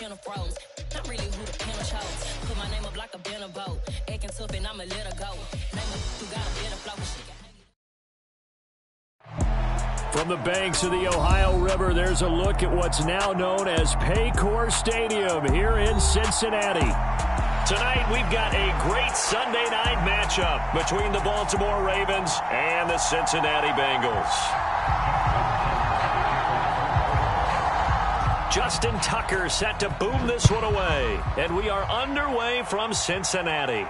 chin froze. Not really who the pen chose. Put my name up like a banner boat. Acting tough and I'ma let her go. Name who got a better flow. She can hang. From the banks of the Ohio River, there's a look at what's now known as Paycor Stadium here in Cincinnati. Tonight, we've got a great Sunday night matchup between the Baltimore Ravens and the Cincinnati Bengals. Justin Tucker set to boom this one away, and we are underway from Cincinnati.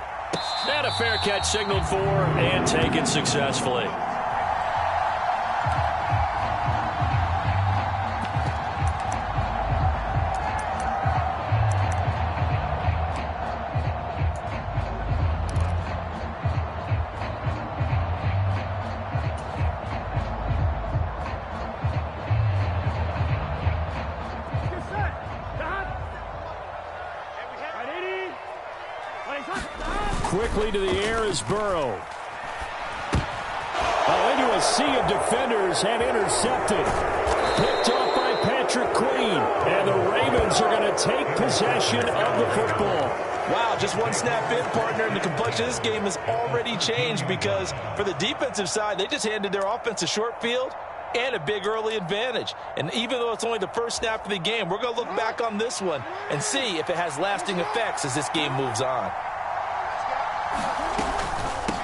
And a fair catch signaled for and taken successfully. Quickly to the air is Burrow. Into a sea of defenders and intercepted. Picked off by Patrick Queen. And the Ravens are going to take possession of the football. Wow, just one snap in, partner, and the complexion of this game has already changed because for the defensive side, they just handed their offense a short field and a big early advantage. And even though it's only the first snap of the game, we're going to look back on this one and see if it has lasting effects as this game moves on.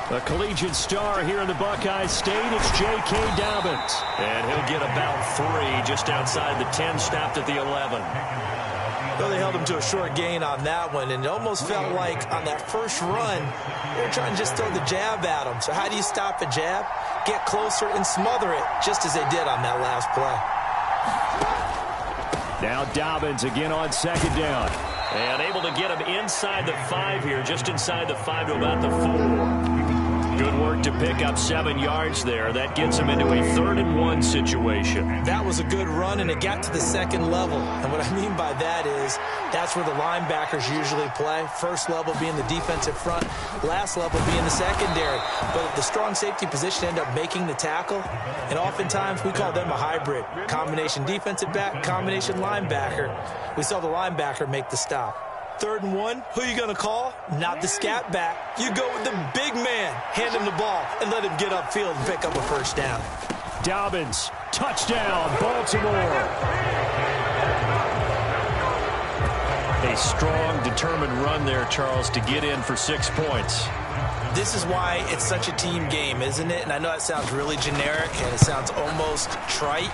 A collegiate star here in the Buckeye State, it's J.K. Dobbins. And he'll get about 3 just outside the 10, stopped at the 11. Well, they held him to a short gain on that one, and it almost felt like on that first run, they were trying to just throw the jab at him. So how do you stop a jab? Get closer and smother it, just as they did on that last play. Now Dobbins again on second down. And able to get him inside the 5 here, just inside the 5 to about the 4. Good work to pick up 7 yards there. That gets him into a 3rd and 1 situation. That was a good run, and it got to the second level. And what I mean by that is that's where the linebackers usually play. First level being the defensive front, last level being the secondary. But the strong safety position ended up making the tackle, and oftentimes we call them a hybrid. Combination defensive back, combination linebacker. We saw the linebacker make the stop. 3rd and 1, who are you going to call? Not the scat back. You go with the big man. Hand him the ball and let him get upfield and pick up a first down. Dobbins, touchdown, Baltimore. A strong, determined run there, Charles, to get in for 6 points. This is why it's such a team game, isn't it? And I know it sounds really generic and it sounds almost trite.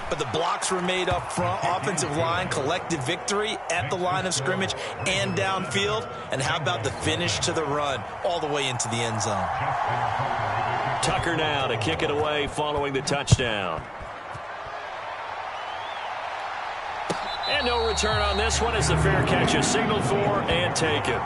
But the blocks were made up front, offensive line, collective victory at the line of scrimmage and downfield. And how about the finish to the run all the way into the end zone? Tucker now to kick it away following the touchdown. And no return on this one as the fair catch is signaled for and taken.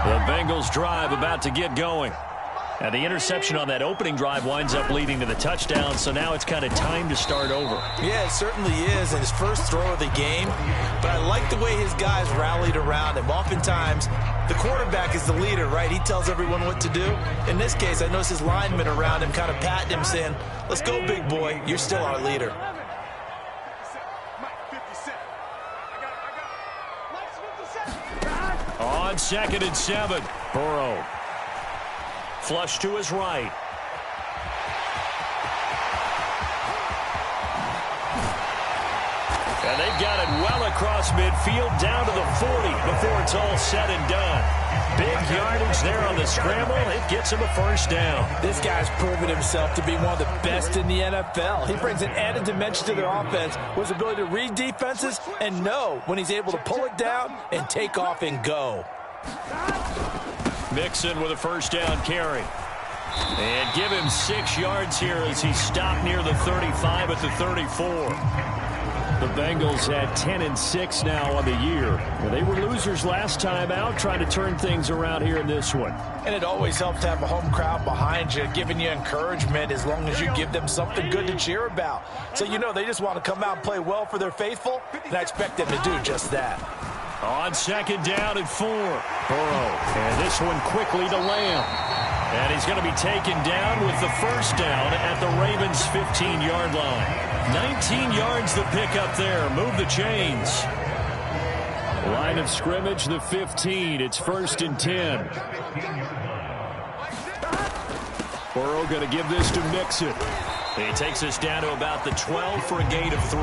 The Bengals drive about to get going. And the interception on that opening drive winds up leading to the touchdown, so now it's kind of time to start over. Yeah, it certainly is, and his first throw of the game. But I like the way his guys rallied around him. Oftentimes, the quarterback is the leader, right? He tells everyone what to do. In this case, I noticed his linemen around him kind of patting him, saying, let's go, big boy. You're still our leader. On 2nd and 7, Burrow. Flush to his right. And they've got it well across midfield down to the 40 before it's all said and done. Big yardage there on the scramble. It gets him a first down. This guy's proven himself to be one of the best in the NFL. He brings an added dimension to their offense with his ability to read defenses and know when he's able to pull it down and take off and go. Mixon with a first down carry. And give him 6 yards here as he stopped near the 35 at the 34. The Bengals at 10-6 now on the year. Well, they were losers last time out, trying to turn things around here in this one. And it always helps to have a home crowd behind you, giving you encouragement as long as you give them something good to cheer about. So you know they just want to come out and play well for their faithful, and I expect them to do just that. On 2nd down and 4, Burrow. And this one quickly to Lamb. And he's going to be taken down with the first down at the Ravens' 15-yard line. 19 yards the pickup there. Move the chains. Line of scrimmage, the 15. It's 1st and 10. Burrow going to give this to Mixon. He takes us down to about the 12 for a gain of 3.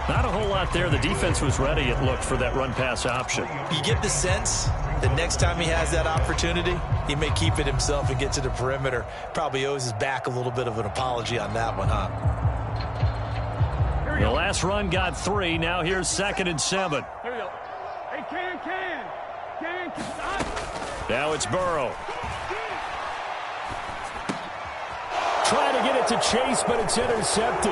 Not a whole lot there. The defense was ready, it looked, for that run-pass option. You get the sense that next time he has that opportunity, he may keep it himself and get to the perimeter. Probably owes his back a little bit of an apology on that one, huh? The last run got 3. Now here's 2nd and 7. Here we go. Hey, Can, stop. Now it's Burrow. Trying to get it to Chase, but it's intercepted.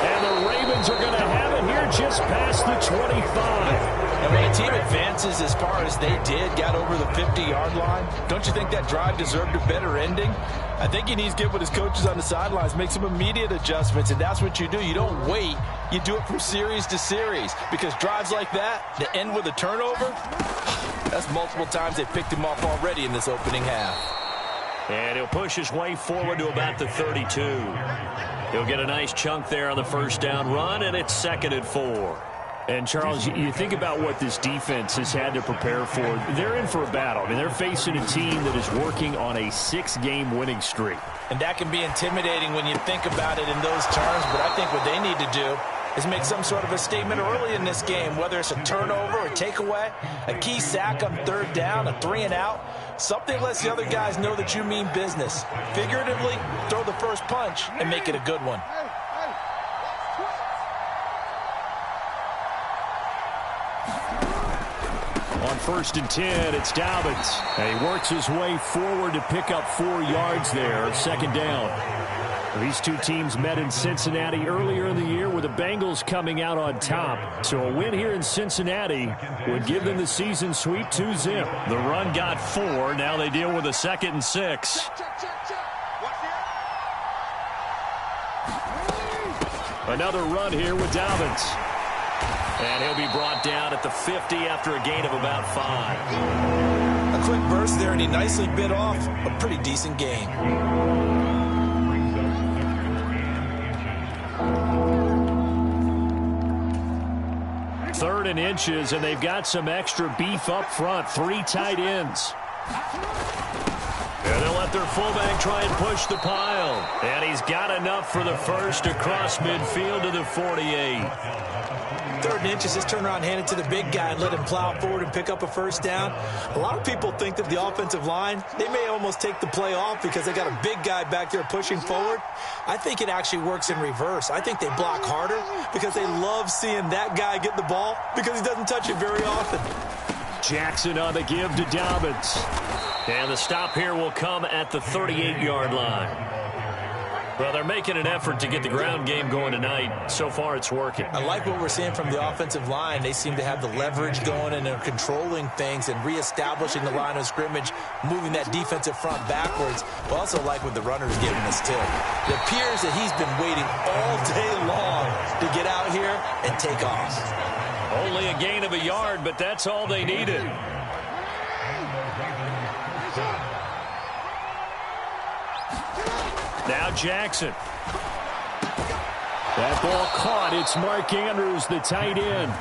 And the Ravens are going to have it here just past the 25. And when a team advances as far as they did, got over the 50-yard line, don't you think that drive deserved a better ending? I think he needs to get with his coaches on the sidelines, make some immediate adjustments, and that's what you do. You don't wait. You do it from series to series, because drives like that that end with a turnover, that's multiple times they picked him off already in this opening half. And he'll push his way forward to about the 32. He'll get a nice chunk there on the first down run, and it's 2nd and 4. And, Charles, you think about what this defense has had to prepare for. They're in for a battle. I mean, they're facing a team that is working on a 6-game winning streak. And that can be intimidating when you think about it in those terms, but I think what they need to do is make some sort of a statement early in this game, whether it's a turnover, a takeaway, a key sack on 3rd down, a 3-and-out. Something lets the other guys know that you mean business. Figuratively, throw the first punch and make it a good one. On 1st and 10, it's Dobbins. And he works his way forward to pick up 4 yards there, 2nd down. These two teams met in Cincinnati earlier in the year with the Bengals coming out on top. So a win here in Cincinnati would give them the season sweep 2-zip. The run got 4. Now they deal with a 2nd and 6. Another run here with Dobbins. And he'll be brought down at the 50 after a gain of about 5. A quick burst there, and he nicely bit off a pretty decent gain. 3rd and inches, and they've got some extra beef up front. 3 tight ends. And they'll let their fullback try and push the pile. And he's got enough for the first across midfield to the 48. 3rd and inches, just turn around, hand it to the big guy and let him plow forward and pick up a first down. A lot of people think that the offensive line, they may almost take the play off because they got a big guy back there pushing forward. I think it actually works in reverse. I think they block harder because they love seeing that guy get the ball because he doesn't touch it very often. Jackson on the give to Dobbins. And the stop here will come at the 38-yard line. Well, they're making an effort to get the ground game going tonight. So far, it's working. I like what we're seeing from the offensive line. They seem to have the leverage going, and they're controlling things and reestablishing the line of scrimmage, moving that defensive front backwards. I also like what the runner's giving us, too. It appears that he's been waiting all day long to get out here and take off. Only a gain of a yard, but that's all they needed. Now Jackson. That ball caught. It's Mark Andrews, the tight end.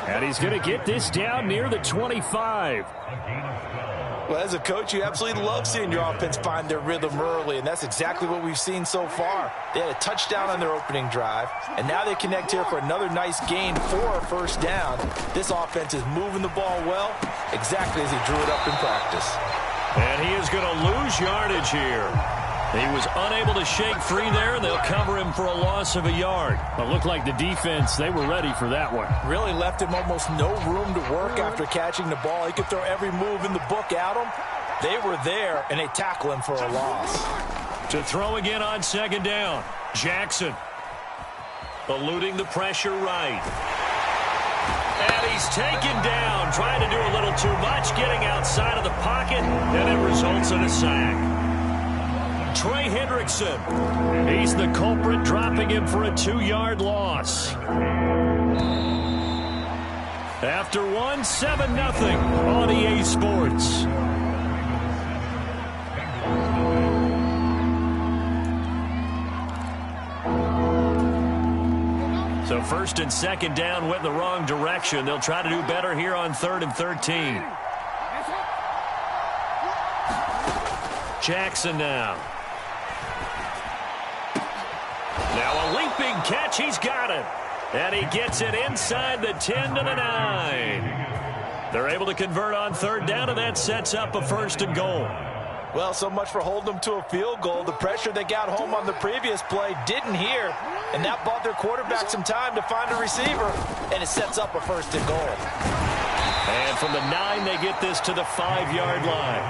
And he's going to get this down near the 25. Well, as a coach, you absolutely love seeing your offense find their rhythm early, and that's exactly what we've seen so far. They had a touchdown on their opening drive, and now they connect here for another nice gain for a first down. This offense is moving the ball well, exactly as he drew it up in practice. And he is going to lose yardage here. He was unable to shake free there, and they'll cover him for a loss of a yard. It looked like the defense, they were ready for that one. Really left him almost no room to work after catching the ball. He could throw every move in the book at him. They were there, and they tackle him for a loss. To throw again on 2nd down. Jackson eluding the pressure right. And he's taken down, trying to do a little too much, getting outside of the pocket, and it results in a sack. Trey Hendrickson, he's the culprit, dropping him for a 2-yard loss. After one, 7-0 on EA Sports. So first and second down went the wrong direction. They'll try to do better here on 3rd and 13. Jackson now. Now a leaping catch. He's got it. And he gets it inside the 10 to the 9. They're able to convert on 3rd down, and that sets up a 1st and goal. Well, so much for holding them to a field goal. The pressure they got home on the previous play didn't hear, and that bought their quarterback some time to find a receiver, and it sets up a 1st and goal. And from the 9, they get this to the 5-yard line.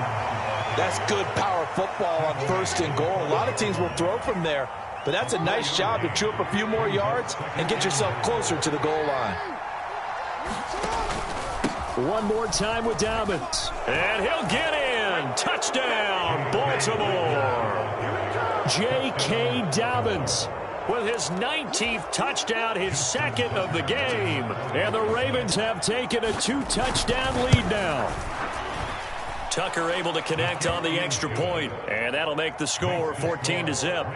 That's good power football on 1st and goal. A lot of teams will throw from there, but that's a nice job to chew up a few more yards and get yourself closer to the goal line. One more time with Dobbins. And he'll get in. Touchdown, Baltimore. J.K. Dobbins with his 19th touchdown, his 2nd of the game. And the Ravens have taken a 2-touchdown lead now. Tucker able to connect on the extra point, and that'll make the score 14-0.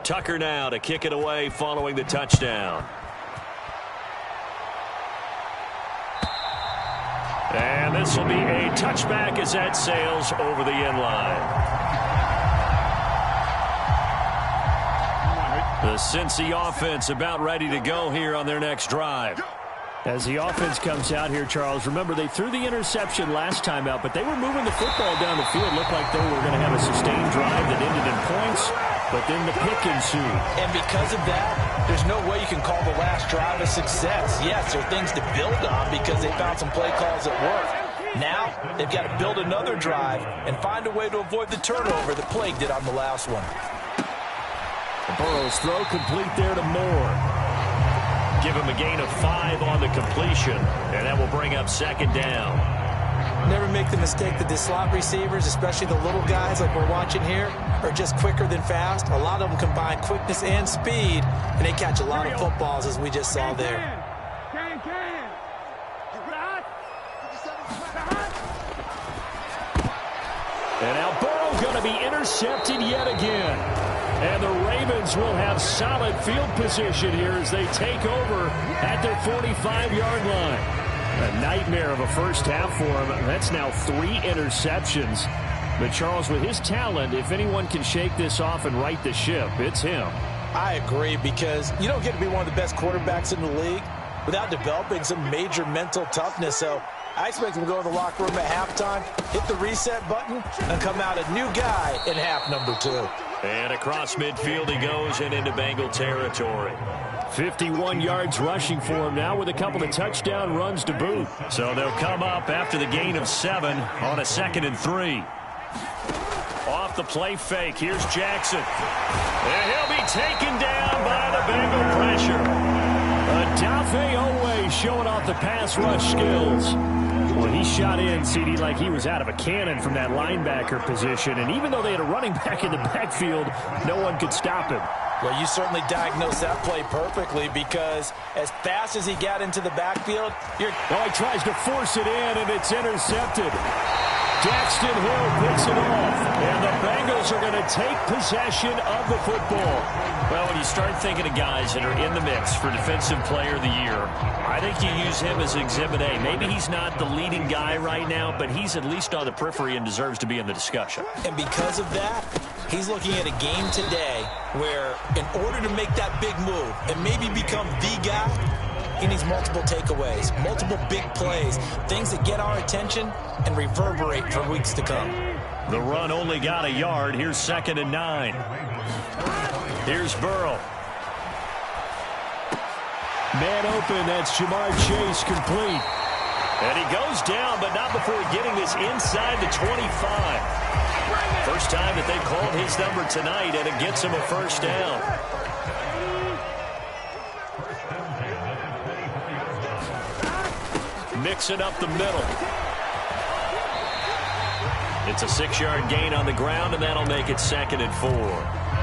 Tucker now to kick it away following the touchdown. And this will be a touchback as that sails over the end line. The Cincy offense about ready to go here on their next drive. As the offense comes out here, Charles, remember they threw the interception last time out, but they were moving the football down the field. Looked like they were going to have a sustained drive that ended in points, but then the pick ensued. And because of that, there's no way you can call the last drive a success. Yes, there are things to build on because they found some play calls that work. Now, they've got to build another drive and find a way to avoid the turnover that plagued it on the last one. Burrow's throw complete there to Moore. Give him a gain of 5 on the completion, and that will bring up 2nd down. Never make the mistake that the slot receivers, especially the little guys like we're watching here, are just quicker than fast. A lot of them combine quickness and speed, and they catch a lot of footballs, as we just saw there. And now Burrow going to be intercepted yet again. And the Ravens will have solid field position here as they take over at their 45-yard line. A nightmare of a first half for him. That's now 3 interceptions. But Charles, with his talent, if anyone can shake this off and right the ship, it's him. I agree, because you don't get to be one of the best quarterbacks in the league without developing some major mental toughness. So I expect him to go in the locker room at halftime, hit the reset button, and come out a new guy in half number 2. And across midfield he goes and into Bengal territory. 51 yards rushing for him now with a couple of touchdown runs to boot. So they'll come up after the gain of 7 on a 2nd and 3. Off the play fake, here's Jackson. And he'll be taken down by the Bengal pressure. Adafe Owe showing off the pass rush skills. Well, he shot in, CD, like he was out of a cannon from that linebacker position. And even though they had a running back in the backfield, no one could stop him. Well, you certainly diagnosed that play perfectly, because as fast as he got into the backfield, he tries to force it in, and it's intercepted. Daxton Hill picks it off, and the Bengals are going to take possession of the football. Well, when you start thinking of guys that are in the mix for Defensive Player of the Year, I think you use him as Exhibit A. Maybe he's not the leading guy right now, but he's at least on the periphery and deserves to be in the discussion. And because of that, he's looking at a game today where, in order to make that big move and maybe become the guy, he needs multiple takeaways, multiple big plays, things that get our attention and reverberate for weeks to come. The run only got a yard. Here's 2nd and 9. Here's Burrow. Man open, that's Jamar Chase complete. And he goes down, but not before getting this inside the 25. First time that they've called his number tonight, and it gets him a 1st down. Mixing up the middle. It's a 6-yard gain on the ground, and that'll make it 2nd and 4.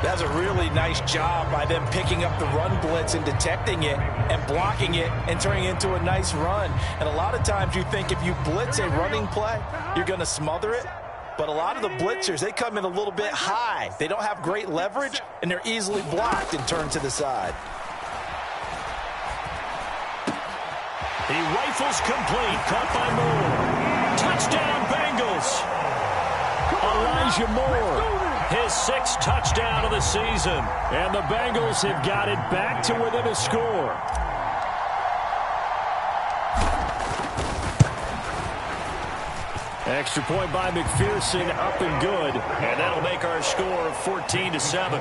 That's a really nice job by them picking up the run blitz and detecting it and blocking it and turning it into a nice run. And a lot of times you think if you blitz a running play, you're going to smother it. But a lot of the blitzers, they come in a little bit high. They don't have great leverage, and they're easily blocked and turned to the side. He rifles complete, caught by Moore. Touchdown, Bengals. Elijah Moore, his 6th touchdown of the season. And the Bengals have got it back to within a score. Extra point by McPherson, up and good. And that'll make our score 14-7.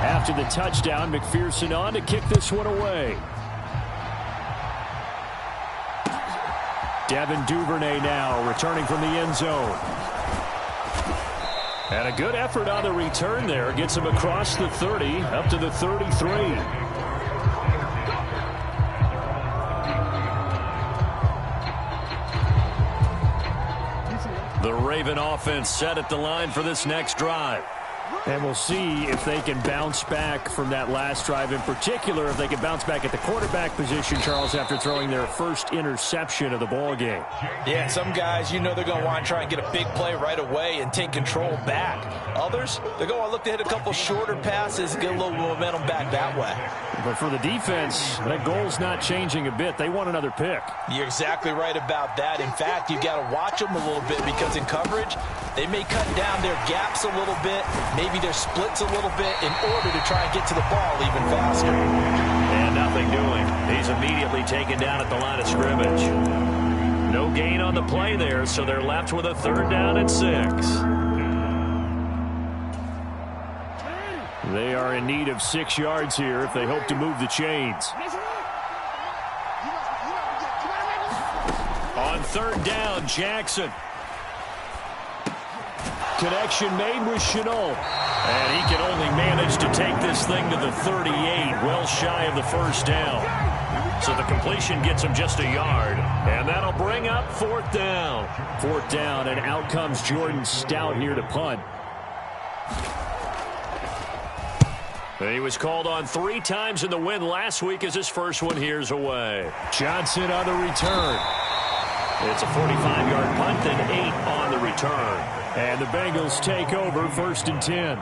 After the touchdown, McPherson on to kick this one away. Devin Duvernay now returning from the end zone. And a good effort on the return there. Gets him across the 30, up to the 33. The Raven offense set at the line for this next drive. And we'll see if they can bounce back from that last drive. In particular, if they can bounce back at the quarterback position, Charles, after throwing their first interception of the ball game. Yeah, some guys, you know they're going to want to try and get a big play right away and take control back. Others, they're going to look to hit a couple shorter passes and get a little momentum back that way. But for the defense, that goal's not changing a bit. They want another pick. You're exactly right about that. In fact, you've got to watch them a little bit because in coverage, they may cut down their gaps a little bit, maybe their splits a little bit in order to try and get to the ball even faster. And nothing doing. He's immediately taken down at the line of scrimmage. No gain on the play there, so they're left with a 3rd down and 6. They are in need of 6 yards here if they hope to move the chains. On 3rd down, Jackson. Connection made with Chenault. And he can only manage to take this thing to the 38, well shy of the 1st down. So the completion gets him just a yard. And that'll bring up 4th down. 4th down, and out comes Jordan Stout here to punt. He was called on 3 times in the win last week as his first one here's away. Johnson on the return. It's a 45-yard punt and 8 on the return. And the Bengals take over 1st and 10.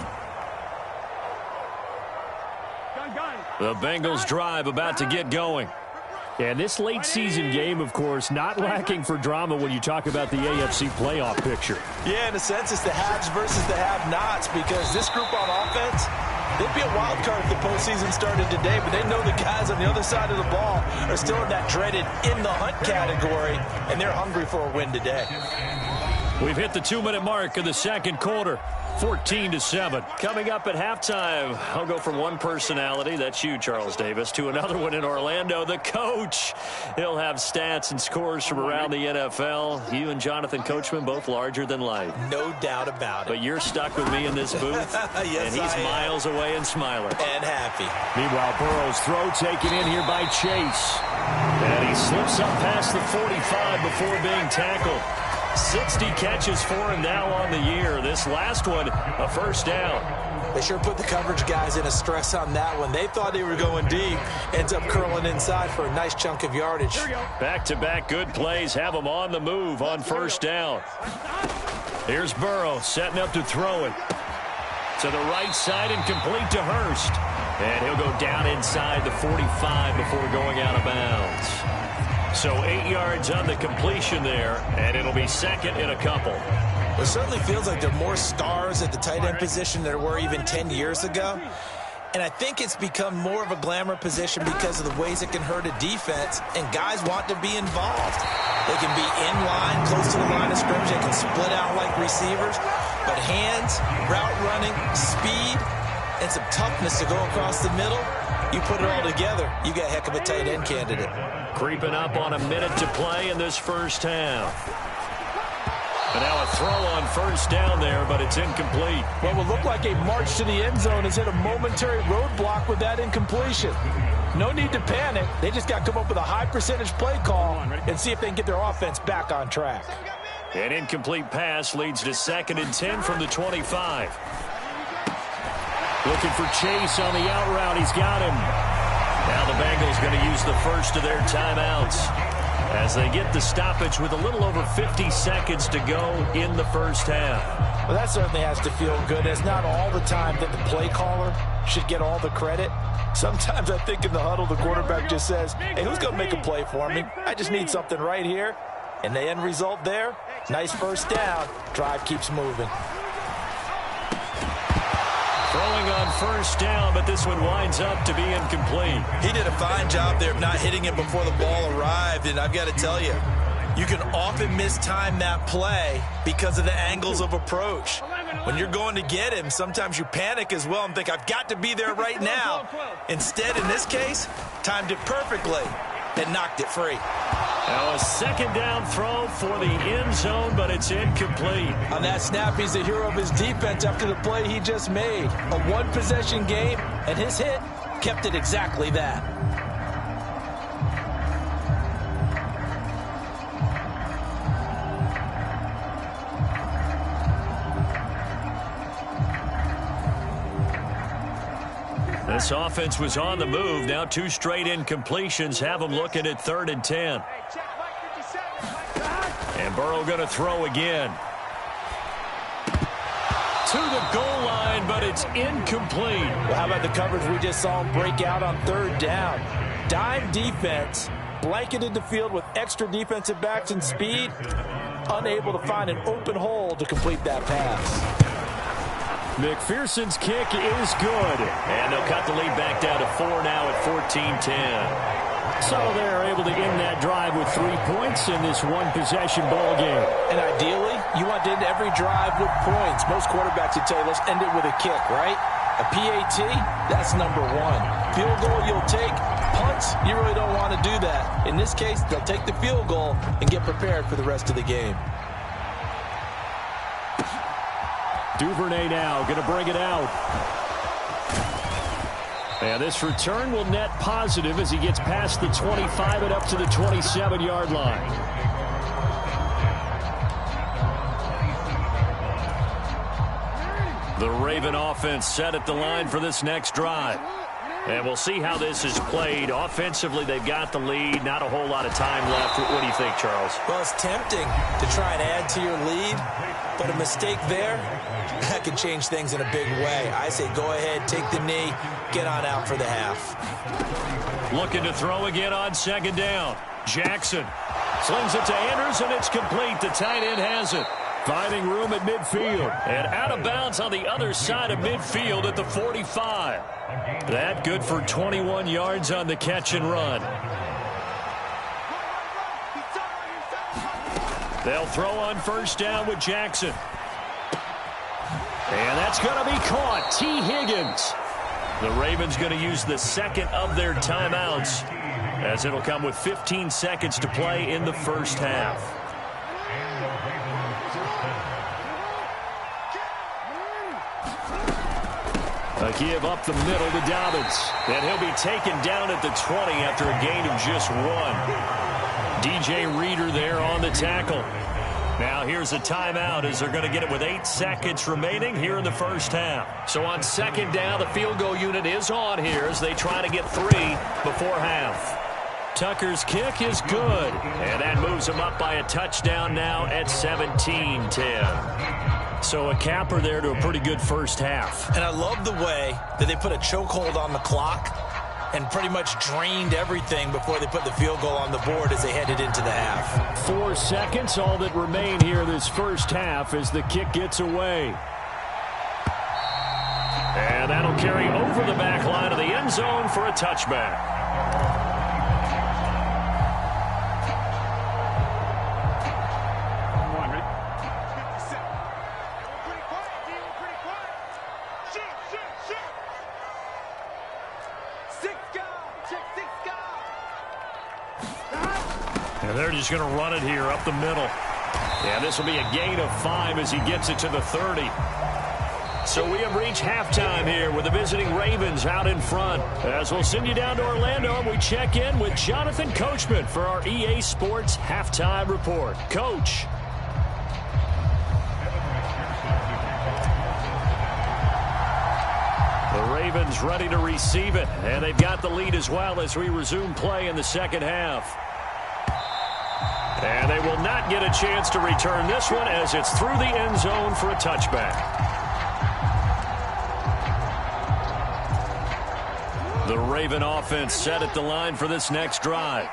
The Bengals drive about to get going. And this late season game, of course, not lacking for drama when you talk about the AFC playoff picture. Yeah, in a sense, it's the haves versus the have-nots because this group on offense, they'd be a wild card if the postseason started today, but they know the guys on the other side of the ball are still in that dreaded in-the-hunt category, and they're hungry for a win today. We've hit the 2-minute mark of the 2nd quarter. 14-7. Coming up at halftime, I'll go from one personality, that's you, Charles Davis, to another one in Orlando, the coach. He'll have stats and scores from around the NFL. You and Jonathan Coachman, both larger than life. No doubt about it. But you're stuck with me in this booth, yes, and he's miles away and smiling. And happy. Meanwhile, Burrow's throw taken in here by Chase. And he slips up past the 45 before being tackled. 60 catches for him now on the year. This last one, a 1st down. They sure put the coverage guys in a stress on that one. They thought they were going deep. Ends up curling inside for a nice chunk of yardage. Back-to-back good plays have them on the move on 1st down. Here's Burrow setting up to throw it. To the right side and complete to Hurst. And he'll go down inside the 45 before going out of bounds. So 8 yards on the completion there, and it'll be 2nd and a couple. It certainly feels like there are more stars at the tight end position than there were even 10 years ago. And I think it's become more of a glamour position because of the ways it can hurt a defense, and guys want to be involved. They can be in line, close to the line of scrimmage. They can split out like receivers. But hands, route running, speed, and some toughness to go across the middle, you put it all together, you got a heck of a tight end candidate. Creeping up on a minute to play in this 1st half. And now a throw on 1st down there, but it's incomplete. What will look like a march to the end zone has hit a momentary roadblock with that incompletion. No need to panic. They just got to come up with a high percentage play call and see if they can get their offense back on track. An incomplete pass leads to 2nd and 10 from the 25. Looking for Chase on the out route. He's got him. Now the Bengals going to use the first of their timeouts as they get the stoppage with a little over 50 seconds to go in the first half. Well, that certainly has to feel good. It's not all the time that the play caller should get all the credit. Sometimes I think in the huddle, the quarterback just says, hey, who's going to make a play for me? I just need something right here. And the end result there, nice first down. Drive keeps moving. Throwing on first down, but this one winds up to be incomplete. He did a fine job there of not hitting it before the ball arrived, and I've got to tell you, you can often mistime that play because of the angles of approach. When you're going to get him, sometimes you panic as well and think, I've got to be there right now. Instead, in this case, timed it perfectly and knocked it free. Now a 2nd down throw for the end zone, but it's incomplete. On that snap, he's the hero of his defense after the play he just made. A one-possession game, and his hit kept it exactly that. This offense was on the move. Now 2 straight incompletions have them looking at 3rd and 10. And Burrow going to throw again. To the goal line, but it's incomplete. Well, how about the coverage we just saw him break out on 3rd down? Dime defense, blanketed the field with extra defensive backs and speed, unable to find an open hole to complete that pass. McPherson's kick is good. And they'll cut the lead back down to 4 now at 14-10. So they're able to end that drive with 3 points in this one-possession ball game. And ideally, you want to end every drive with points. Most quarterbacks would tell you, let's end it with a kick, right? A PAT, that's number 1. Field goal you'll take. Punts, you really don't want to do that. In this case, they'll take the field goal and get prepared for the rest of the game. Duvernay now going to bring it out. And this return will net positive as he gets past the 25 and up to the 27-yard line. The Raven offense set at the line for this next drive. And we'll see how this is played. Offensively, they've got the lead. Not a whole lot of time left. What do you think, Charles? Well, it's tempting to try and add to your lead, but a mistake there, that could change things in a big way. I say go ahead, take the knee, get on out for the half. Looking to throw again on 2nd down. Jackson slings it to Andrews, and it's complete. The tight end has it. Finding room at midfield. And out of bounds on the other side of midfield at the 45. That good for 21 yards on the catch and run. They'll throw on first down with Jackson. And that's going to be caught. T. Higgins. The Ravens going to use the 2nd of their timeouts, as it'll come with 15 seconds to play in the first half. A give up the middle to Dobbins. And he'll be taken down at the 20 after a gain of just 1. DJ Reader there on the tackle. Now here's a timeout as they're going to get it with 8 seconds remaining here in the first half. So on 2nd down, the field goal unit is on here as they try to get 3 before half. Tucker's kick is good. And that moves him up by a touchdown now at 17-10. So a capper there to a pretty good first half. And I love the way that they put a chokehold on the clock and pretty much drained everything before they put the field goal on the board as they headed into the half. 4 seconds, all that remain here this first half as the kick gets away. And that'll carry over the back line of the end zone for a touchback. And they're just going to run it here up the middle. Yeah, this will be a gain of 5 as he gets it to the 30. So we have reached halftime here with the visiting Ravens out in front. As we'll send you down to Orlando and we check in with Jonathan Coachman for our EA Sports Halftime Report. Coach. Ravens ready to receive it. And they've got the lead as well as we resume play in the second half. And they will not get a chance to return this one as it's through the end zone for a touchback. The Raven offense set at the line for this next drive.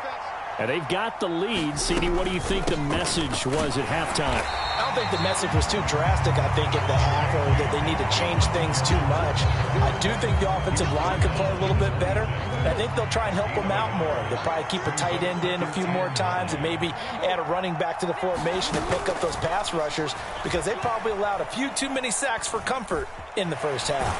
And they've got the lead. CD, what do you think the message was at halftime? I don't think the message was too drastic, I think, at the half, or that they need to change things too much. I do think the offensive line could play a little bit better. I think they'll try and help them out more. They'll probably keep a tight end in a few more times and maybe add a running back to the formation and pick up those pass rushers, because they probably allowed a few too many sacks for comfort in the first half.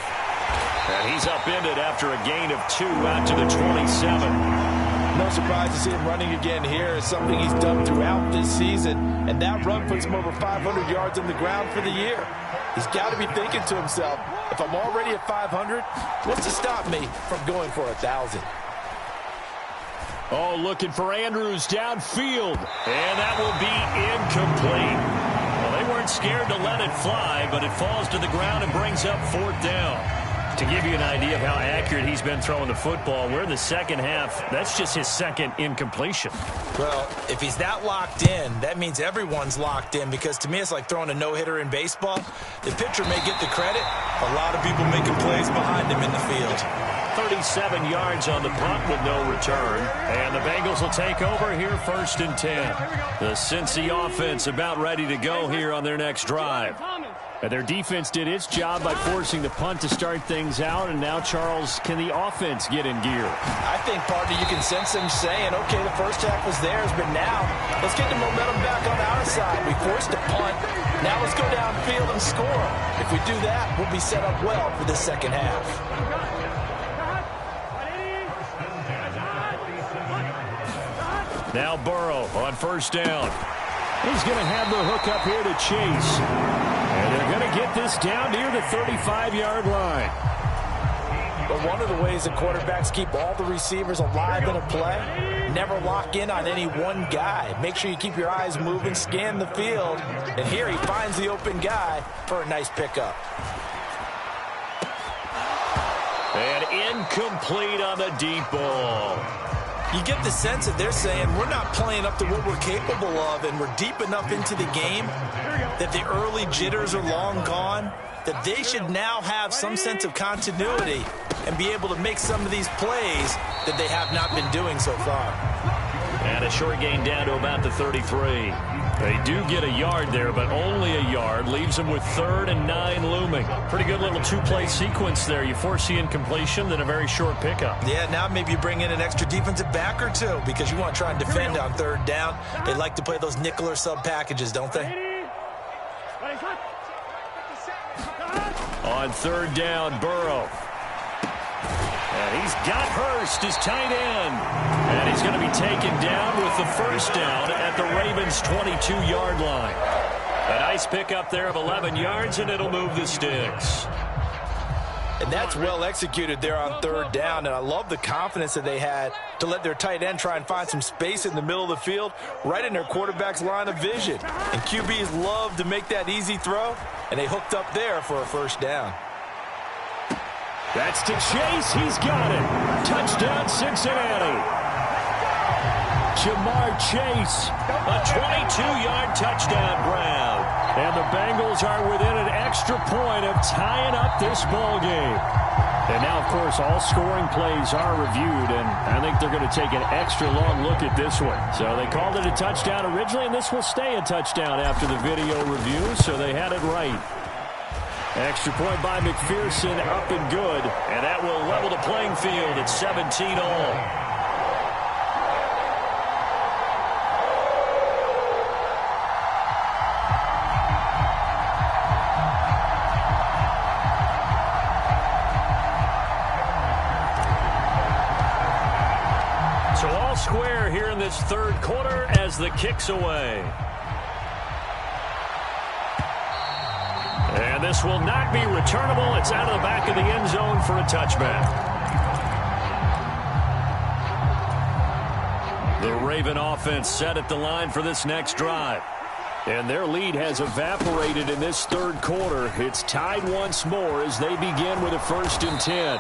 And he's upended after a gain of 2 out to the 27. No surprise to see him running again here. It's something he's done throughout this season, and that run puts him over 500 yards on the ground for the year. He's got to be thinking to himself, if I'm already at 500, what's to stop me from going for 1,000? Oh, looking for Andrews downfield, and that will be incomplete. Well, they weren't scared to let it fly, but it falls to the ground and brings up 4th down. To give you an idea of how accurate he's been throwing the football, we're in the second half. That's just his second incompletion. Well, if he's that locked in, that means everyone's locked in, because to me it's like throwing a no-hitter in baseball. The pitcher may get the credit. A lot of people making plays behind him in the field. 37 yards on the punt with no return. And the Bengals will take over here 1st and 10. The Cincy offense about ready to go here on their next drive. And their defense did its job by forcing the punt to start things out. And now, Charles, can the offense get in gear? I think, partner, you can sense them saying, okay, the first half was theirs, but now let's get the momentum back on our side. We forced a punt. Now let's go downfield and score. If we do that, we'll be set up well for the second half. Now Burrow on 1st down. He's going to have the hook up here to Chase. And they're going to get this down near the 35-yard line. But one of the ways the quarterbacks keep all the receivers alive in a play, never lock in on any one guy. Make sure you keep your eyes moving, scan the field. And here he finds the open guy for a nice pickup. And incomplete on the deep ball. You get the sense that they're saying we're not playing up to what we're capable of, and we're deep enough into the game that the early jitters are long gone, that they should now have some sense of continuity and be able to make some of these plays that they have not been doing so far. And a short gain down to about the 33. They do get a yard there, but only a yard. Leaves them with 3rd and 9 looming. Pretty good little 2-play sequence there. You force the incompletion, then a very short pickup. Yeah, now maybe you bring in an extra defensive back or two, because you want to try and defend on 3rd down. They like to play those nickel or sub packages, don't they? On 3rd down, Burrow. And he's got Hurst, his tight end. And he's going to be taken down with the 1st down at the Ravens' 22-yard line. A nice pickup there of 11 yards, and it'll move the sticks. And that's well executed there on 3rd down, and I love the confidence that they had to let their tight end try and find some space in the middle of the field, right in their quarterback's line of vision. And QBs love to make that easy throw, and they hooked up there for a 1st down. That's to Chase. He's got it. Touchdown, Cincinnati. Jamar Chase. A 22-yard touchdown grab. And the Bengals are within an extra point of tying up this ball game. And now, of course, all scoring plays are reviewed, and I think they're going to take an extra long look at this one. So they called it a touchdown originally, and this will stay a touchdown after the video review, so they had it right. Extra point by McPherson, up and good. And that will level the playing field at 17 all. So all square here in this 3rd quarter as the kick's away. And this will not be returnable. It's out of the back of the end zone for a touchback. The Raven offense set at the line for this next drive. And their lead has evaporated in this third quarter. It's tied once more as they begin with a 1st and 10.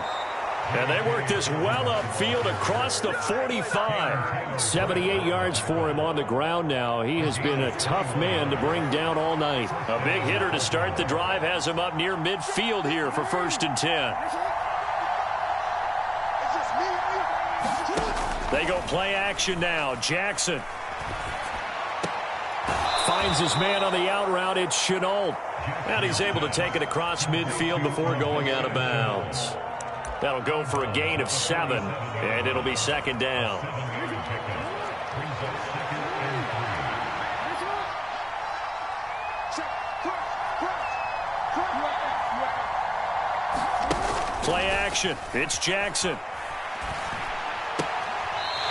And they work this well upfield across the 45. 78 yards for him on the ground now. He has been a tough man to bring down all night. A big hitter to start the drive has him up near midfield here for 1st and 10. They go play action now. Jackson finds his man on the out route. It's Chenault. And he's able to take it across midfield before going out of bounds. That'll go for a gain of 7, and it'll be 2nd down. Play action. It's Jackson.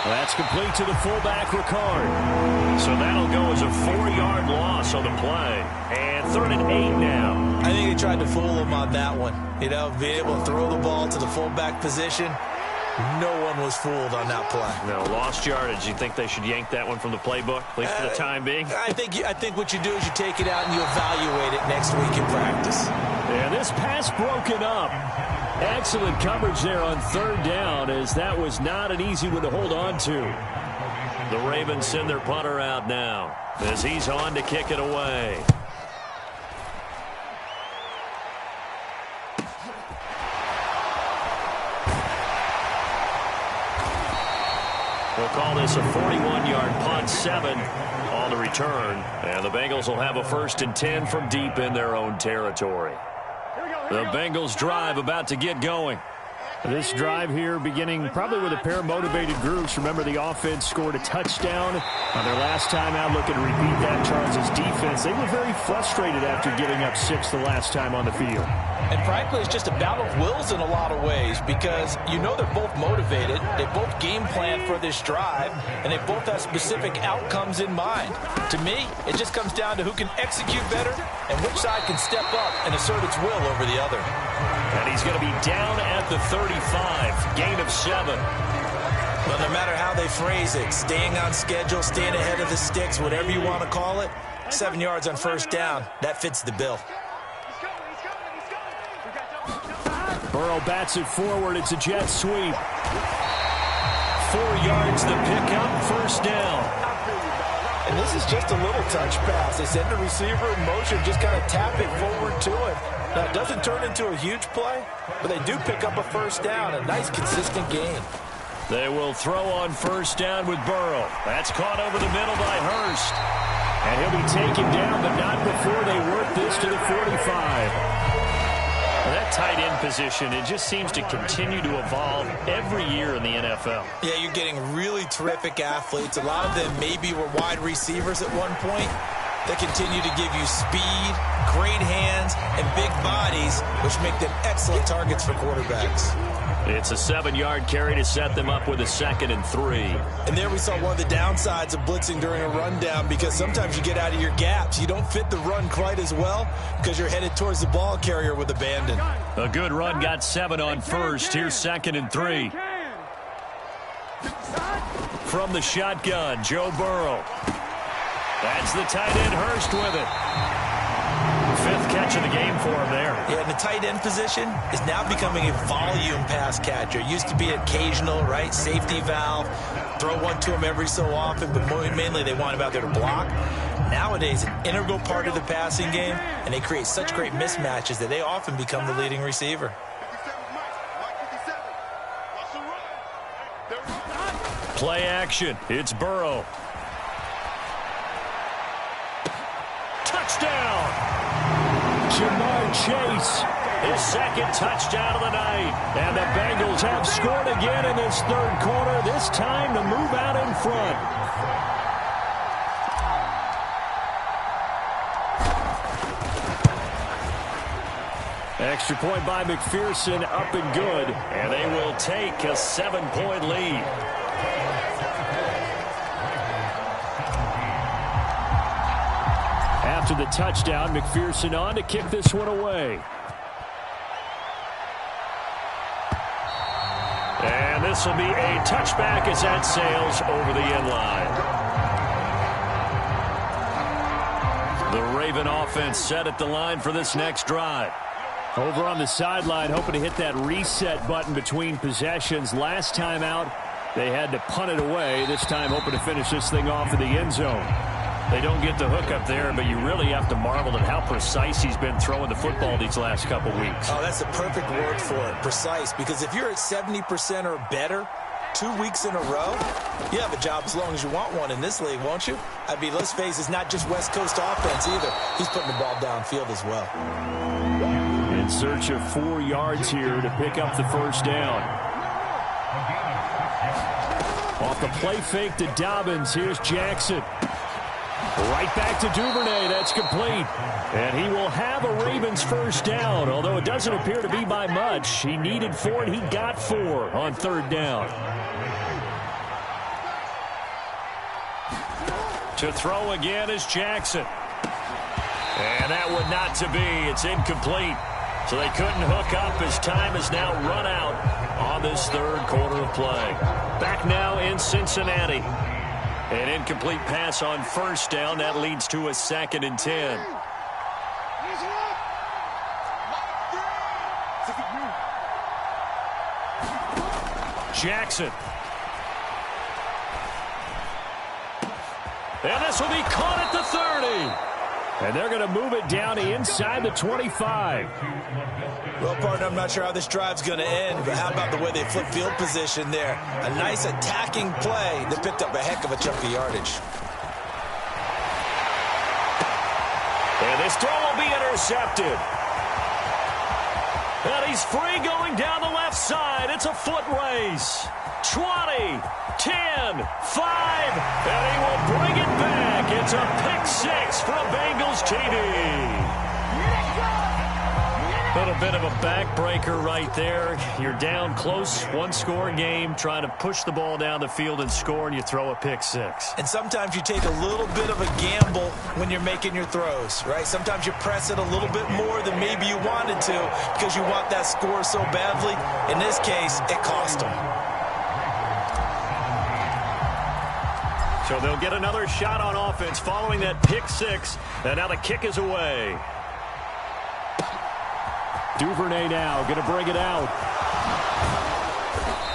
That's complete to the fullback, Ricard. So that'll go as a 4-yard loss on the play. And 3rd and 8 now. I think they tried to fool him on that one. You know, being able to throw the ball to the fullback position. No one was fooled on that play. No, lost yardage. You think they should yank that one from the playbook, at least for the time being? I think what you do is you take it out and you evaluate it next week in practice. And this pass broken up. Excellent coverage there on 3rd down, as that was not an easy one to hold on to. The Ravens send their punter out now as he's on to kick it away. We'll call this a 41-yard punt, 7 on the return. And the Bengals will have a 1st and 10 from deep in their own territory. The Bengals drive about to get going. This drive here beginning probably with a pair of motivated groups. Remember, the offense scored a touchdown on their last time out. Looking to repeat that. Charles' defense, they were very frustrated after giving up 6 the last time on the field. And frankly, it's just a battle of wills in a lot of ways, because you know they're both motivated. They both game plan for this drive, and they both have specific outcomes in mind. To me, it just comes down to who can execute better and which side can step up and assert its will over the other. And he's going to be down at the 35, gain of 7. Well, no matter how they phrase it, staying on schedule, staying ahead of the sticks, whatever you want to call it, 7 yards on 1st down, that fits the bill. Burrow bats it forward. It's a jet sweep. 4 yards the pickup, 1st down. And this is just a little touch pass. They send the receiver in motion, just kind of tap it forward to him. Now, it doesn't turn into a huge play, but they do pick up a 1st down, a nice, consistent gain. They will throw on 1st down with Burrow. That's caught over the middle by Hurst. And he'll be taken down, but not before they work this to the 45. That tight end position, it just seems to continue to evolve every year in the NFL. Yeah, you're getting really terrific athletes. A lot of them maybe were wide receivers at one point. They continue to give you speed, great hands, and big bodies, which make them excellent targets for quarterbacks. It's a 7-yard carry to set them up with a 2nd and 3. And there we saw one of the downsides of blitzing during a rundown, because sometimes you get out of your gaps. You don't fit the run quite as well because you're headed towards the ball carrier with abandon. A good run got 7 on 1st. Here's 2nd and 3. From the shotgun, Joe Burrow. That's the tight end, Hurst, with it. 5th catch of the game for him there. Yeah, and the tight end position is now becoming a volume pass catcher. It used to be occasional, right? Safety valve. Throw one to him every so often, but mainly they want him out there to block. Nowadays, an integral part of the passing game, and they create such great mismatches that they often become the leading receiver. Play action. It's Burrow. Touchdown! Jamar Chase, his 2nd touchdown of the night. And the Bengals have scored again in this 3rd quarter, this time to move out in front. Extra point by McPherson, up and good. And they will take a 7-point lead. After the touchdown, McPherson on to kick this one away. And this will be a touchback as that sails over the end line. The Raven offense set at the line for this next drive. Over on the sideline, hoping to hit that reset button between possessions. Last time out, they had to punt it away. This time, hoping to finish this thing off in the end zone. They don't get the hook up there, but you really have to marvel at how precise he's been throwing the football these last couple weeks. Oh, that's the perfect word for it, precise. Because if you're at 70% or better 2 weeks in a row, you have a job as long as you want one in this league, won't you? I mean, let's face it, it's not just West Coast offense either. He's putting the ball downfield as well. In search of 4 yards here to pick up the first down. Off the play fake to Dobbins, here's Jackson. Right back to Duvernay, that's complete. And he will have a Ravens first down, although it doesn't appear to be by much. He needed 4, and he got 4 on third down. To throw again is Jackson. And that would not to be. It's incomplete. So they couldn't hook up as time has now run out on this third quarter of play. Back now in Cincinnati. An incomplete pass on first down. That leads to a 2nd and 10. Jackson. And this will be caught at the 30. And they're going to move it down to inside the 25. Well, partner, I'm not sure how this drive's going to end, but how about the way they flip field position there? A nice attacking play that picked up a heck of a chunk of yardage. And this throw will be intercepted. And he's free going down the left side. It's a foot race. 20, 10, 5, and he will bring it back. It's a pick-6 for a Bengals TD. A little bit of a backbreaker right there. You're down close, 1-score game, trying to push the ball down the field and score, and you throw a pick-6. And sometimes you take a little bit of a gamble when you're making your throws, right? Sometimes you press it a little bit more than maybe you wanted to because you want that score so badly. In this case, it cost them. So they'll get another shot on offense following that pick-6, and now the kick is away. Duvernay now going to bring it out.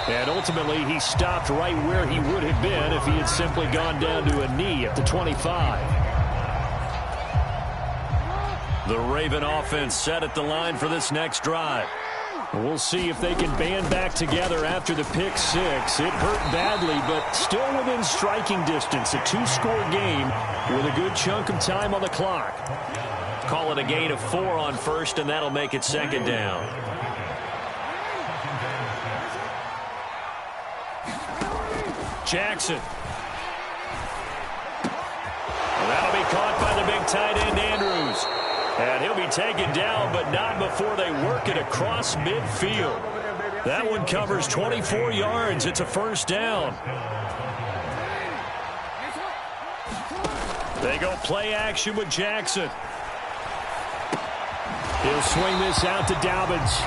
And ultimately, he stopped right where he would have been if he had simply gone down to a knee at the 25. The Raven offense set at the line for this next drive. We'll see if they can band back together after the pick-6. It hurt badly, but still within striking distance. A 2-score game with a good chunk of time on the clock. Call it a gain of 4 on first, and that'll make it 2nd down. Jackson. Well, that'll be caught by the big tight end, Andrews. And he'll be taken down, but not before they work it across midfield. That one covers 24 yards. It's a first down. They go play action with Jackson. He'll swing this out to Dobbins.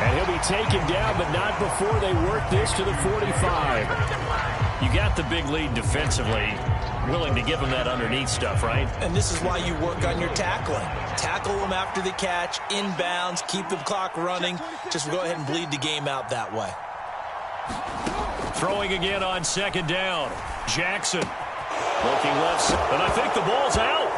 And he'll be taken down, but not before they work this to the 45. You got the big lead defensively. Willing to give him that underneath stuff, right? And this is why you work on your tackling. Tackle them after the catch, inbounds, keep the clock running. Just go ahead and bleed the game out that way. Throwing again on 2nd down. Jackson looking left side, and I think the ball's out.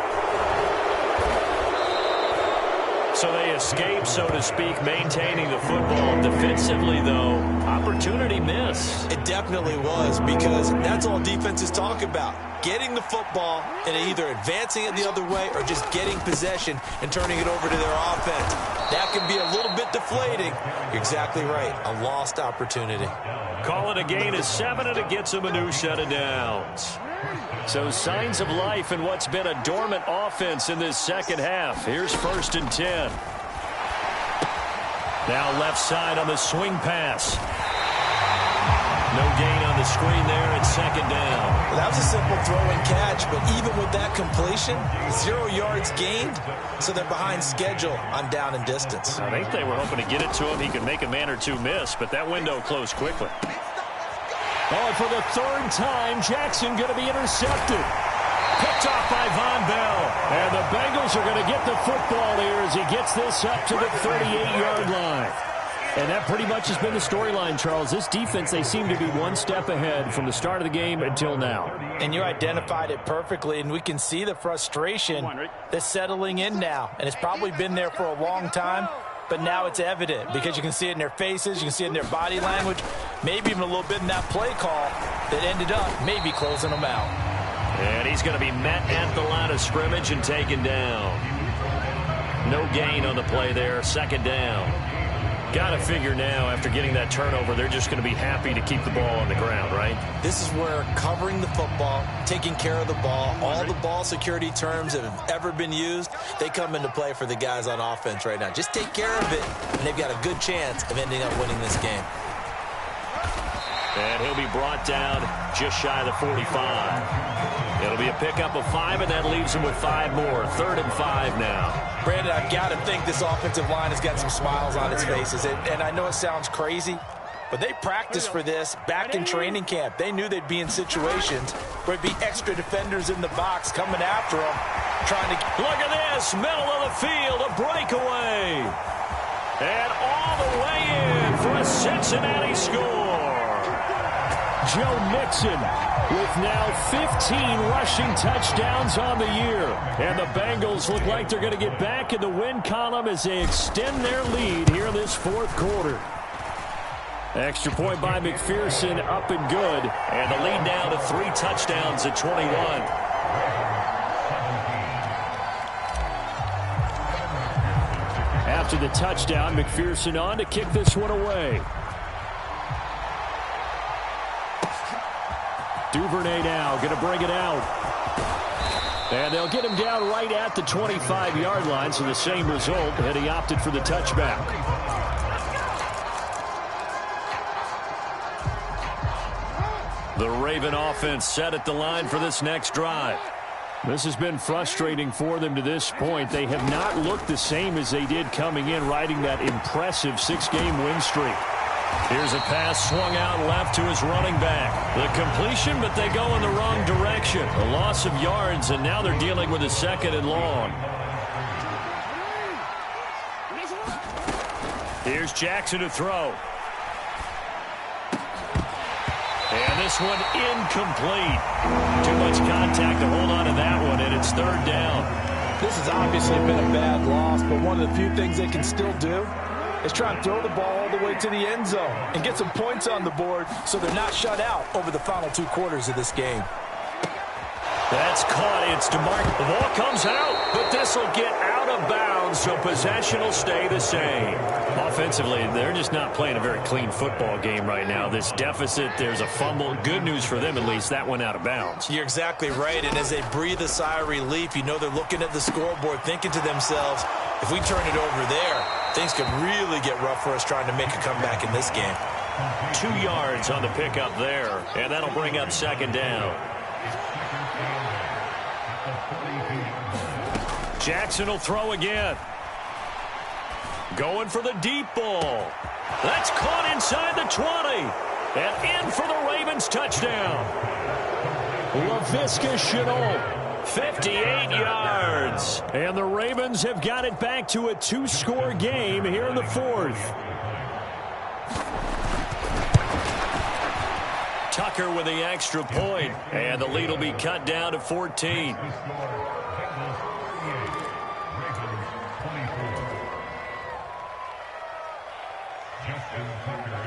So they escape, so to speak, maintaining the football. Defensively, though, opportunity miss. It definitely was, because that's all defenses talk about. Getting the football and either advancing it the other way or just getting possession and turning it over to their offense. That can be a little bit deflating. You're exactly right. A lost opportunity. Call it a gain of 7, and it gets them a new set of downs. So signs of life in what's been a dormant offense in this second half. Here's 1st and 10. Now left side on the swing pass. No gain on the screen there at 2nd down. Well, that was a simple throw and catch, but even with that completion, 0 yards gained, so they're behind schedule on down and distance. I think they were hoping to get it to him. He could make a man or two miss, but that window closed quickly. Oh, and for the 3rd time, Jackson going to be intercepted. Picked off by Von Bell. And the Bengals are going to get the football here as he gets this up to the 38-yard line. And that pretty much has been the storyline, Charles. This defense, they seem to be one step ahead from the start of the game until now. And you identified it perfectly, and we can see the frustration that's settling in now. And it's probably been there for a long time, but now it's evident because you can see it in their faces, you can see it in their body language, maybe even a little bit in that play call that ended up maybe closing them out. And he's going to be met at the line of scrimmage and taken down. No gain on the play there, second down. Got to figure now, after getting that turnover, they're just going to be happy to keep the ball on the ground, right? This is where covering the football, taking care of the ball, all the ball security terms that have ever been used, they come into play for the guys on offense right now. Just take care of it, and they've got a good chance of ending up winning this game. And he'll be brought down just shy of the 45. It'll be a pickup of 5, and that leaves him with 5 more. 3rd and 5 now. Brandon, I've got to think this offensive line has got some smiles on its faces. And I know it sounds crazy, but they practiced for this back in training camp. They knew they'd be in situations where it'd be extra defenders in the box coming after them, trying to... Look at this, middle of the field, a breakaway. And all the way in for a Cincinnati score. Joe Mixon with now 15 rushing touchdowns on the year. And the Bengals look like they're going to get back in the win column as they extend their lead here in this 4th quarter. Extra point by McPherson, up and good. And the lead now to 3 touchdowns at 21. After the touchdown, McPherson on to kick this one away. Duvernay now going to bring it out. And they'll get him down right at the 25-yard line, so the same result, and he opted for the touchback. The Raven offense set at the line for this next drive. This has been frustrating for them to this point. They have not looked the same as they did coming in, riding that impressive 6-game win streak. Here's a pass swung out left to his running back. The completion, but they go in the wrong direction. A loss of yards, and now they're dealing with a 2nd and long. Here's Jackson to throw. And this one incomplete. Too much contact to hold on to that one, and it's 3rd down. This has obviously been a bad loss, but one of the few things they can still do is try and throw the ball all the way to the end zone and get some points on the board so they're not shut out over the final 2 quarters of this game. That's caught. It's DeMarc. The ball comes out, but this will get out of bounds, so possession will stay the same. Offensively, they're just not playing a very clean football game right now. This deficit, there's a fumble. Good news for them, at least. That went out of bounds. You're exactly right, and as they breathe a sigh of relief, you know they're looking at the scoreboard, thinking to themselves, if we turn it over there, things could really get rough for us trying to make a comeback in this game. 2 yards on the pickup there, and that'll bring up 2nd down. Jackson will throw again. Going for the deep ball. That's caught inside the 20. And in for the Ravens touchdown. Laviska Shenault, 58 yards. And the Ravens have got it back to a 2-score game here in the 4th. Tucker with the extra point. And the lead will be cut down to 14.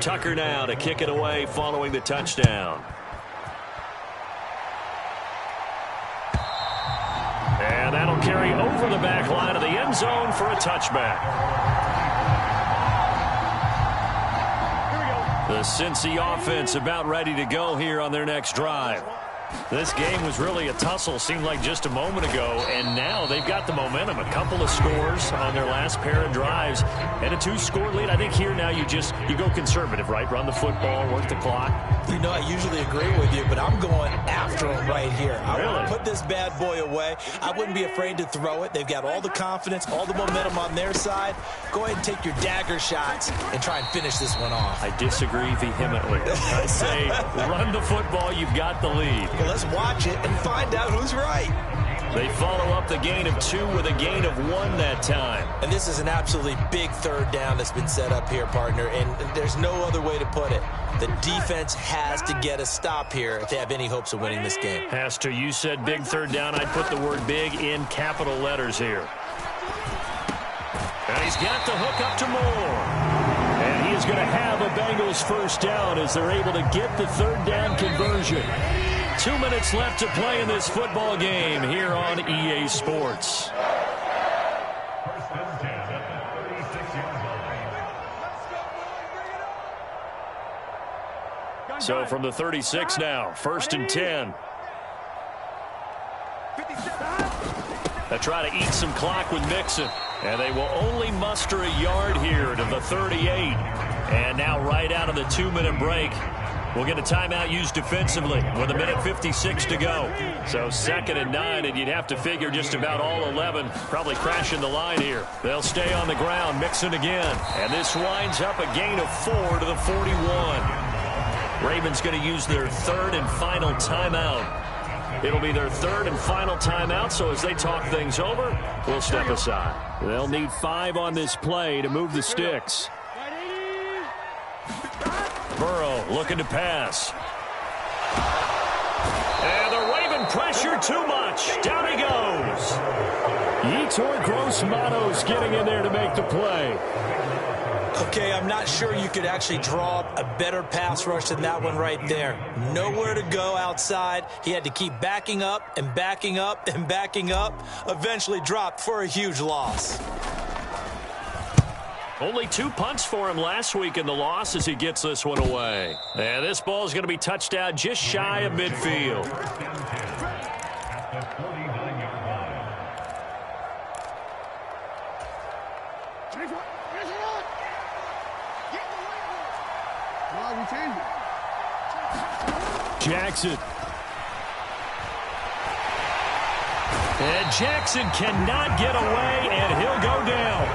Tucker now to kick it away following the touchdown. And that'll carry over the back line of the end zone for a touchback. The Cincy offense about ready to go here on their next drive. This game was really a tussle, seemed like just a moment ago, and now they've got the momentum. A couple of scores on their last pair of drives and a 2-score lead. I think here now you go conservative, right? Run the football, work the clock. You know, I usually agree with you, but I'm going after them right here. I want to put this bad boy away. I wouldn't be afraid to throw it. They've got all the confidence, all the momentum on their side. Go ahead and take your dagger shots and try and finish this one off. I disagree vehemently. I say run the football. You've got the lead. Well, let's watch it and find out who's right. They follow up the gain of 2 with a gain of 1 that time. And this is an absolutely big third down that's been set up here, partner, and there's no other way to put it. The defense has to get a stop here if they have any hopes of winning this game. Pastor, you said big third down. I'd put the word big in capital letters here. And he's got the hook up to Moore. And he is going to have a Bengals first down as they're able to get the third down conversion. 2 minutes left to play in this football game here on EA Sports. So from the 36 now, 1st and 10. They try to eat some clock with Mixon. And they will only muster a yard here to the 38. And now right out of the 2-minute break, we'll get a timeout used defensively with 1:56 to go. So 2nd and 9, and you'd have to figure just about all 11 probably crashing the line here. They'll stay on the ground, Mixon again. And this winds up a gain of 4 to the 41. Ravens going to use their 3rd and final timeout. It'll be their 3rd and final timeout, so as they talk things over, we'll step aside. They'll need 5 on this play to move the sticks. Burrow looking to pass. And the Raven pressure too much. Down he goes. Yetur Gross-Matos getting in there to make the play. Okay, I'm not sure you could actually draw up a better pass rush than that one right there. Nowhere to go outside. He had to keep backing up and backing up and backing up. Eventually dropped for a huge loss. Only 2 punts for him last week in the loss as he gets this one away. And this ball is going to be touched down just shy of midfield. Jackson. And Jackson cannot get away, and he'll go down.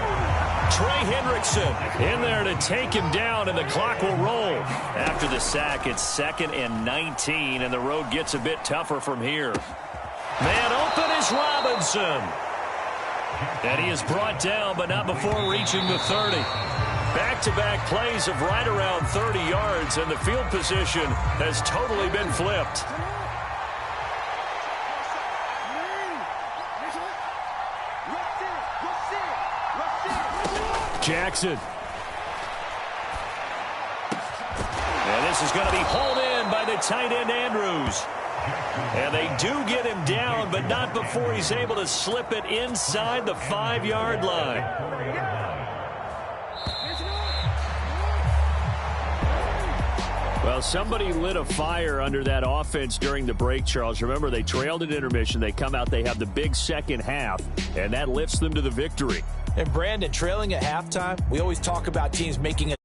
Trey Hendrickson in there to take him down, and the clock will roll. After the sack, it's 2nd and 19, and the road gets a bit tougher from here. Man open is Robinson. And he is brought down, but not before reaching the 30. Back-to-back plays of right around 30 yards, and the field position has totally been flipped. Jackson. And this is going to be hauled in by the tight end Andrews. And they do get him down, but not before he's able to slip it inside the 5-yard line. Well, somebody lit a fire under that offense during the break, Charles. Remember, they trailed at intermission. They come out, they have the big second half, and that lifts them to the victory. And Brandon, trailing at halftime, we always talk about teams making a